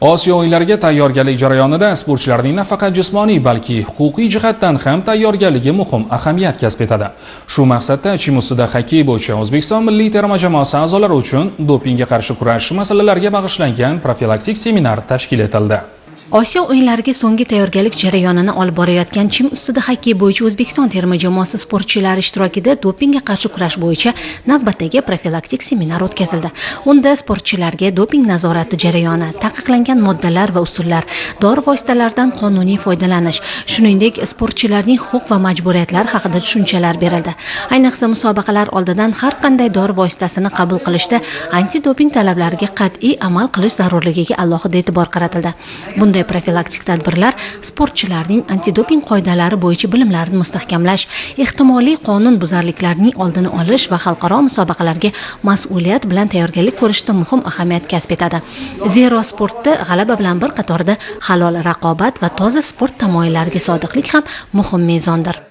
Osiyo o'yinlariga tayyorgarlik jarayonida sportchilarning nafaqat jismoniy, balki huquqiy jihatdan ham tayyorgarligi muhim ahamiyat kasb etadi. Shu maqsadda chim ustida xokkey bo'yicha O'zbekiston milliy terma jamoasi a'zolari uchun dopingga qarshi kurash masalalariga bag'ishlangan profilaktik seminar tashkil etildi. Osiyo o'yinlariga so'nggi tayyorgarlik jarayonini olib borayotgan chim ustida xokkey bo'yicha O'zbekiston terma jamoasi sportchilari ishtirokida dopingga qarshi kurash bo'yicha navbatdagi profilaktik seminar o'tkazildi. Unda sportchilarga doping nazorati jarayoni, taqiqlangan moddalar va usullar, dori vositalaridan qonuniy foydalanish, shuningdek sportchilarning huquq va majburiyatlari haqida tushunchalar berildi. Ayniqsa musobaqalar oldidan har qanday dori vositasini qabul qilishda antidoping talablariga qat'iy amal qilish zarurligiga alohida e'tibor qaratildi. Bunday profilaktik tadbirlar sportchilarning antidoping qoidalari bo'yicha bilimlarini mustahkamlash, ehtimoliy qonun buzarliklarning oldini olish va xalqaro musobaqalarga mas'uliyat bilan tayyorgarlik ko'rishda muhim ahamiyat kasb etadi. Zero sportda g'alaba bilan bir qatorda halol raqobat va toza sport tamoyillariga sodiqlik ham muhim mezondir.